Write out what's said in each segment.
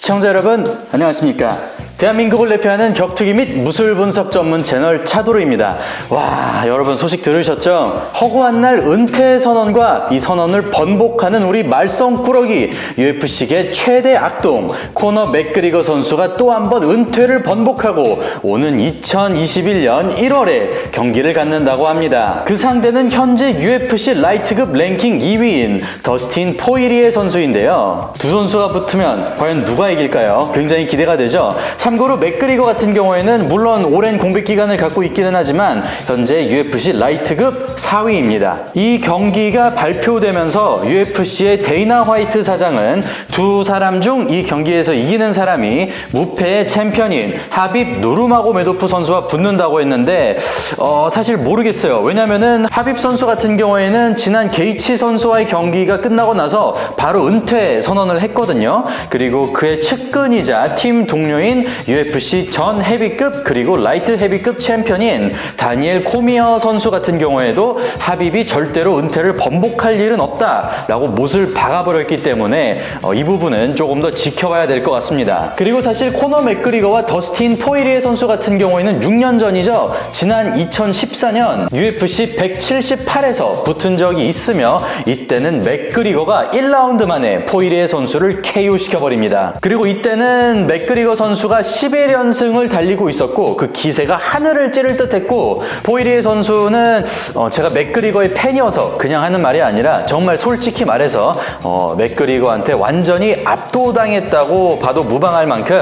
시청자 여러분, 안녕하십니까? 대한민국을 대표하는 격투기 및 무술 분석 전문 채널 차도르입니다. 와, 여러분 소식 들으셨죠? 허구한 날 은퇴 선언과 이 선언을 번복하는 우리 말썽꾸러기 UFC계 최대 악동 코너 맥그리거 선수가 또 한 번 은퇴를 번복하고 오는 2021년 1월에 경기를 갖는다고 합니다. 그 상대는 현재 UFC 라이트급 랭킹 2위인 더스틴 포이리에 선수인데요. 두 선수가 붙으면 과연 누가 이길까요? 굉장히 기대가 되죠? 참고로 맥그리거 같은 경우에는 물론 오랜 공백 기간을 갖고 있기는 하지만 현재 UFC 라이트급 4위입니다. 이 경기가 발표되면서 UFC의 데이나 화이트 사장은 두 사람 중 이 경기에서 이기는 사람이 무패의 챔피언인 하빕 누르마고메도프 선수와 붙는다고 했는데 사실 모르겠어요. 왜냐면은 하빕 선수 같은 경우에는 지난 게이치 선수와의 경기가 끝나고 나서 바로 은퇴 선언을 했거든요. 그리고 그의 측근이자 팀 동료인 UFC 전 헤비급 그리고 라이트 헤비급 챔피언인 다니엘 코미어 선수 같은 경우에도 하빕이 절대로 은퇴를 번복할 일은 없다라고 못을 박아버렸기 때문에 이 부분은 조금 더 지켜봐야 될 것 같습니다. 그리고 사실 코너 맥그리거와 더스틴 포이리에 선수 같은 경우에는 6년 전이죠. 지난 2014년 UFC 178에서 붙은 적이 있으며 이때는 맥그리거가 1라운드 만에 포이리에 선수를 KO 시켜버립니다. 그리고 이때는 맥그리거 선수가 11연승을 달리고 있었고 그 기세가 하늘을 찌를 듯 했고 포이리에 선수는 제가 맥그리거의 팬이어서 그냥 하는 말이 아니라 정말 솔직히 말해서 맥그리거한테 완전히 압도당했다고 봐도 무방할 만큼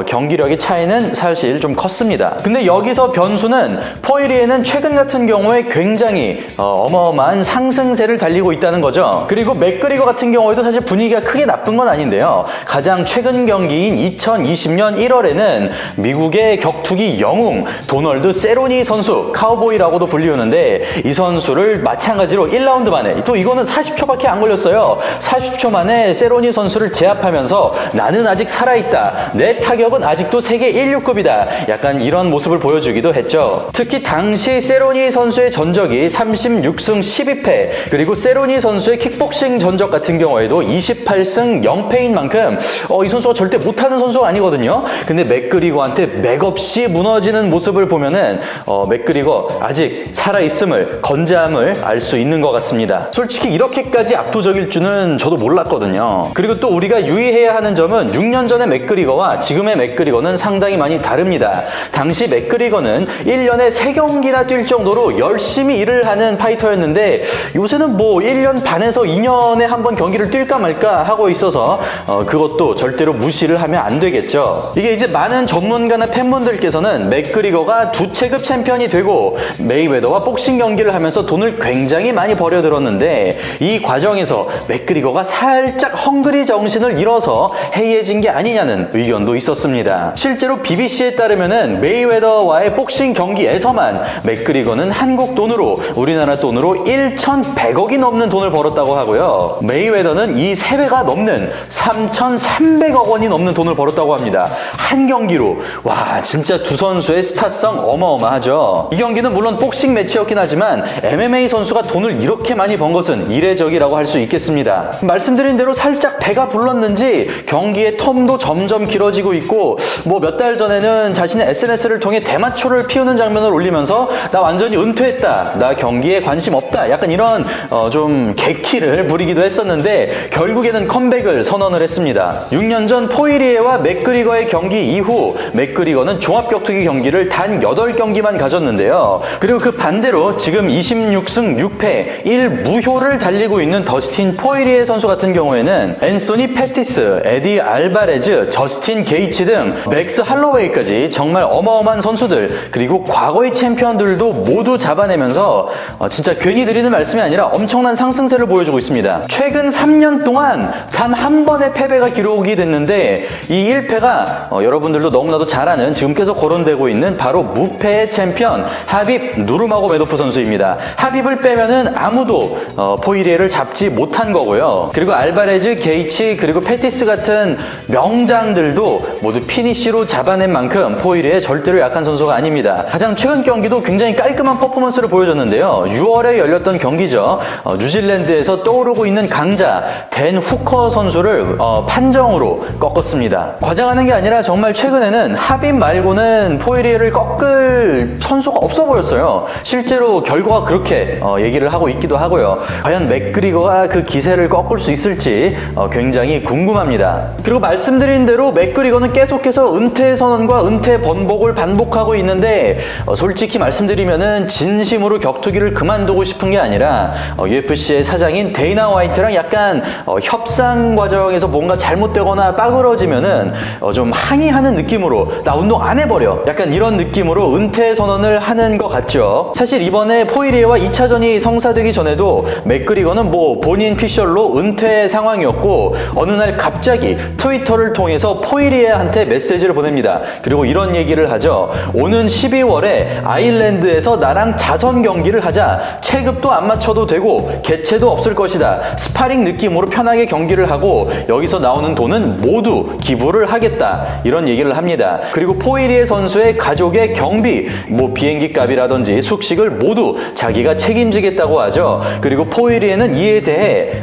경기력의 차이는 사실 좀 컸습니다. 근데 여기서 변수는 포이리에는 최근 같은 경우에 굉장히 어마어마한 상승세를 달리고 있다는 거죠. 그리고 맥그리거 같은 경우에도 사실 분위기가 크게 나쁜 건 아닌데요. 가장 최근 경기인 2020년 1월에는 미국의 격투기 영웅 도널드 세로니 선수, 카우보이라고도 불리우는데 이 선수를 마찬가지로 1라운드 만에, 또 이거는 40초밖에 안 걸렸어요. 40초 만에 세로니 선수를 제압하면서 나는 아직 살아있다, 내 타격은 아직도 세계 16급이다, 약간 이런 모습을 보여주기도 했죠. 특히 당시 세로니 선수의 전적이 36승 12패, 그리고 세로니 선수의 킥복싱 전적 같은 경우에도 28승 0패인 만큼 이 선수가 절대 못하는 선수가 아니거든요. 근데 맥그리거한테 맥없이 무너지는 모습을 보면은 맥그리거 아직 살아있음을, 건재함을 알 수 있는 것 같습니다. 솔직히 이렇게까지 압도적일 줄은 저도 몰랐거든요. 그리고 또 우리가 유의해야 하는 점은 6년 전의 맥그리거와 지금의 맥그리거는 상당히 많이 다릅니다. 당시 맥그리거는 1년에 3경기나 뛸 정도로 열심히 일을 하는 파이터였는데 요새는 뭐 1년 반에서 2년에 한 번 경기를 뛸까 말까 하고 있어서 그것도 절대로 무시를 하면 안 되겠죠. 이게 이제 많은 전문가나 팬분들께서는 맥그리거가 두 체급 챔피언이 되고 메이웨더와 복싱 경기를 하면서 돈을 굉장히 많이 벌여들었는데 이 과정에서 맥그리거가 살짝 헝그리 정신을 잃어서 해이해진 게 아니냐는 의견도 있었습니다. 실제로 BBC에 따르면은 메이웨더와의 복싱 경기에서만 맥그리거는 한국 돈으로, 우리나라 돈으로 1,100억이 넘는 돈을 벌었다고 하고요. 메이웨더는 이 3배가 넘는 3,300억 원이 넘는 돈을 벌었다고 합니다. 한 경기로. 와, 진짜 두 선수의 스타성 어마어마하죠. 이 경기는 물론 복싱 매치였긴 하지만 MMA 선수가 돈을 이렇게 많이 번 것은 이례적이라고 할 수 있겠습니다. 말씀드린 대로 살짝 배가 불렀는지 경기의 텀도 점점 길어지고 있고 뭐 몇 달 전에는 자신의 SNS를 통해 대마초를 피우는 장면을 올리면서 나 완전히 은퇴했다, 나 경기에 관심 없다, 약간 이런 좀 객기를 부리기도 했었는데 결국에는 컴백을 선언을 했습니다. 6년 전 포이리에와 맥그리거의 경기 이후 맥그리거는 종합격투기 경기를 단 8경기만 가졌는데요. 그리고 그 반대로 지금 26승 6패 1무효를 달리고 있는 더스틴 포이리에 선수 같은 경우에는 앤소니 패티스, 에디 알바레즈, 저스틴 게이치 등 맥스 할로웨이까지 정말 어마어마한 선수들, 그리고 과거의 챔피언들도 모두 잡아내면서 진짜 괜히 드리는 말씀이 아니라 엄청난 상승세를 보여주고 있습니다. 최근 3년 동안 단 한 번의 패배가 기록이 됐는데 이 1패가 여러분들도 너무나도 잘 아는 지금 계속 거론되고 있는 바로 무패의 챔피언 하빕 누르마고메도프 선수입니다. 하빕을 빼면은 아무도 포이리에를 잡지 못한 거고요. 그리고 알바레즈, 게이치, 그리고 페티스 같은 명장들도 모두 피니쉬로 잡아낸 만큼 포이리에 절대로 약한 선수가 아닙니다. 가장 최근 경기도 굉장히 깔끔한 퍼포먼스를 보여줬는데요. 6월에 열렸던 경기죠. 뉴질랜드에서 떠오르고 있는 강자 댄 후커 선수를 판정으로 꺾었습니다. 과장하는 게 아니라 정말 최근에는 하빕 말고는 포이리에를 꺾을 선수가 없어 보였어요. 실제로 결과가 그렇게 얘기를 하고 있기도 하고요. 과연 맥그리거가 그 기세를 꺾을 수 있을지 굉장히 궁금합니다. 그리고 말씀드린 대로 맥그리거는 계속해서 은퇴 선언과 은퇴 번복을 반복하고 있는데 솔직히 말씀드리면은 진심으로 격투기를 그만두고 싶은 게 아니라 UFC의 사장인 데이나 화이트랑 약간 협상 과정에서 뭔가 잘못되거나 빠그러지면은 좀 항의하는 느낌으로 나 운동 안 해버려, 약간 이런 느낌으로 은퇴 선언을 하는 것 같죠. 사실 이번에 포이리에와 2차전이 성사되기 전에도 맥그리거는 뭐 본인 피셜로 은퇴 상황이었고 어느 날 갑자기 트위터를 통해서 포이리에한테 메시지를 보냅니다. 그리고 이런 얘기를 하죠. 오는 12월에 아일랜드에서 나랑 자선 경기를 하자. 체급도 안 맞춰도 되고 개체도 없을 것이다. 스파링 느낌으로 편하게 경기를 하고 여기서 나오는 돈은 모두 기부를 하겠다. 이런 얘기를 합니다. 그리고 포이리에 선수의 가족의 경비, 뭐 비행기 값이라든지 숙식을 모두 자기가 책임지겠다고 하죠. 그리고 포이리에는 이에 대해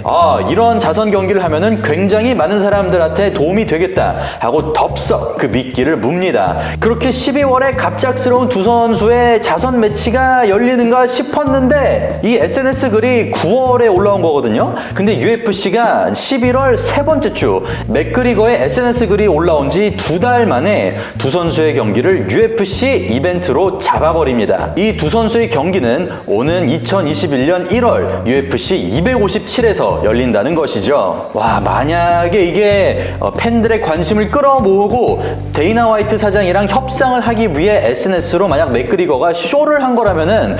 이런 자선 경기를 하면은 굉장히 많은 사람들한테 도움이 되겠다 하고 덥석 그 미끼를 뭅니다. 그렇게 12월에 갑작스러운 두 선수의 자선 매치가 열리는가 싶었는데 이 SNS 글이 9월에 올라온 거거든요. 근데 UFC가 11월 세 번째 주 맥그리거의 SNS 글이 올라온 지 2달 만에 두 선수의 경기를 UFC 이벤트로 잡아버립니다. 이 두 선수의 경기는 오는 2021년 1월 UFC 257에서 열린다는 것이죠. 와, 만약에 이게 팬들의 관심을 끌어모으고 데이나 화이트 사장이랑 협상을 하기 위해 SNS로 만약 맥그리거가 쇼를 한 거라면은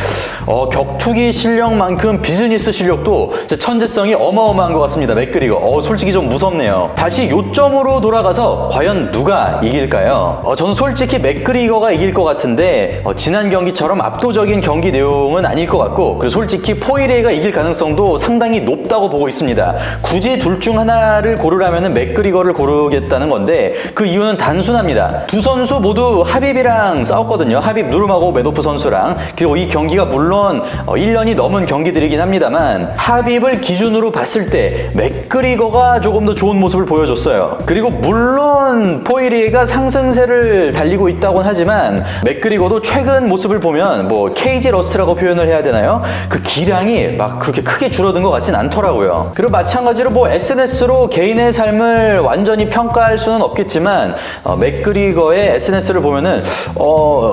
격투기 실력만큼 비즈니스 실력도 진짜 천재성이 어마어마한 것 같습니다. 맥그리거. 솔직히 좀 무섭네요. 다시 요점으로 돌아가서 과연 누가 이길까요? 저는 솔직히 맥그리거가 이길 것 같은데 지난 경기처럼 압도적인 경기 내용은 아닐 것 같고, 그리고 솔직히 포이리에가 이길 가능성도 상당히 높다고 보고 있습니다. 굳이 둘 중 하나를 고르라면 맥그리거를 고르겠다는 건데 그 이유는 단순합니다. 두 선수 모두 하빕이랑 싸웠거든요. 하빕 누르마고메도프 선수랑. 그리고 이 경기가 물론 1년이 넘은 경기들이긴 합니다만 하빕을 기준으로 봤을 때 맥그리거가 조금 더 좋은 모습을 보여줬어요. 그리고 물론 포이리에가 상승세를 달리고 있다고는 하지만 맥그리거도 최근 모습을 보면 뭐 케이지 러스트라고 표현을 해야 되나요? 그 기량이 막 그렇게 크게 줄어든 것 같진 않더라고요. 그리고 마찬가지로 뭐 SNS로 개인의 삶을 완전히 평가할 수는 없겠지만 맥그리거의 SNS를 보면은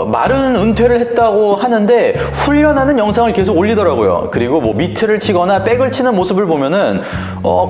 말은 은퇴를 했다고 하는데 훈련하는 영상을 계속 올리더라고요. 그리고 뭐 미트를 치거나 백을 치는 모습을 보면은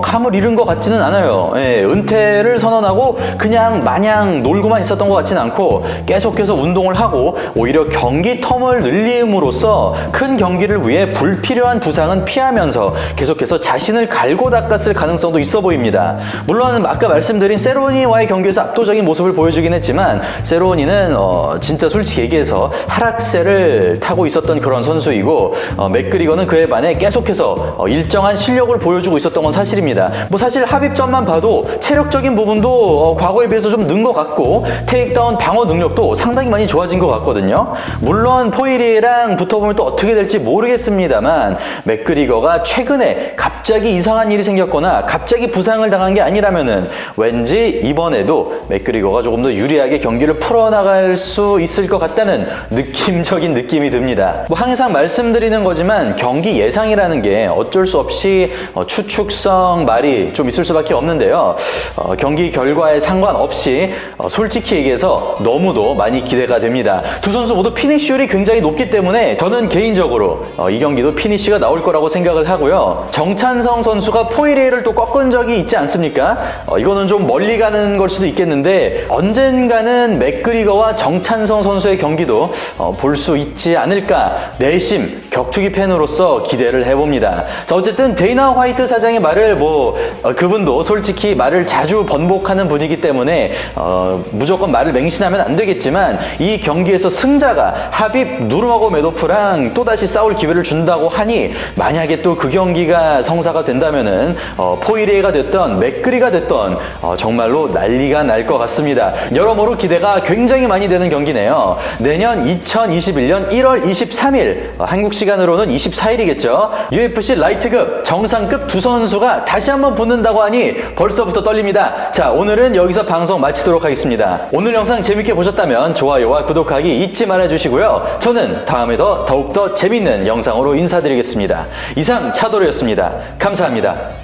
감을 잃은 것 같지는 않아요. 예, 은퇴를 선언하고 그냥 마냥 놀고만 있었던 것 같지는 않고 계속해서 운동을 하고 오히려 경기 텀을 늘림으로써 큰 경기를 위해 불필요한 부상은 피하면서 계속해서 자신을 갈고 닦았을 가능성도 있어 보입니다. 물론 아까 말씀드린 세로니와의 경기에서 압도적인 모습을 보여주긴 했지만 세로니는 진짜 솔직히 얘기해서 하락세를 타고 있었던 그런 선수이고 맥그리거는 그에 반해 계속해서 일정한 실력을 보여주고 있었던 건 사실입니다. 뭐 사실 하빕전만 봐도 체력적인 부분도 과거에 비해서 좀 는 것 같고 테이크다운 방어 능력도 상당히 많이 좋아진 것 같거든요. 물론 포이리에랑 붙어보면 또 어떻게 될지 모르겠습니다만 맥그리거가 최근에 갑자기 이상한 일이 생겼거나 갑자기 부상을 당한 게 아니라면은 왠지 이번에도 맥그리거가 조금 더 유리하게 경기를 풀어나갈 수 있을 것 같다는 느낌적인 느낌이 듭니다. 뭐 항상 말씀드리는 거지만 경기 예상이라는 게 어쩔 수 없이 추측성 말이 좀 있을 수밖에 없는데요. 경기 결과에 상관없이 솔직히 얘기해서 너무도 많이 기대가 됩니다. 두 선수 모두 피니쉬율이 굉장히 높기 때문에 저는 개인적으로 이 경기도 피니쉬가 나올 거라고 생각을 하고요. 정찬성 선수가 포이리에를 또 꺾은 적이 있지 않습니까? 이거는 좀 멀리 가는 걸 수도 있겠는데 언젠가는 맥그리거와 정찬성 선수의 경기도 볼 수 있지 않을까 내심 격투기 팬으로서 기대를 해봅니다. 자, 어쨌든 데이나 화이트 사장의 말을 그분도 솔직히 말을 자주 번복하는 분이기 때문에 무조건 말을 맹신하면 안 되겠지만 이 경기에서 승자가 하빕 누르마고메도프랑 또다시 싸울 기회를 준다고 하니 만약에 또 그 경기가 성사가 된다면은 포이리에가 됐던 맥그리가 됐던 정말로 난리가 날 것 같습니다. 여러모로 기대가 굉장히 많이 되는 경기네요. 내년 2021년 1월 23일 한국 시간으로는 24일이겠죠. UFC 라이트급, 정상급 두 선수가 다시 한번 붙는다고 하니 벌써부터 떨립니다. 자, 오늘은 여기서 방송 마치도록 하겠습니다. 오늘 영상 재밌게 보셨다면 좋아요와 구독하기 잊지 말아주시고요. 저는 다음에 더욱더 재밌는 영상으로 인사드리겠습니다. 이상 차도로였습니다. 감사합니다.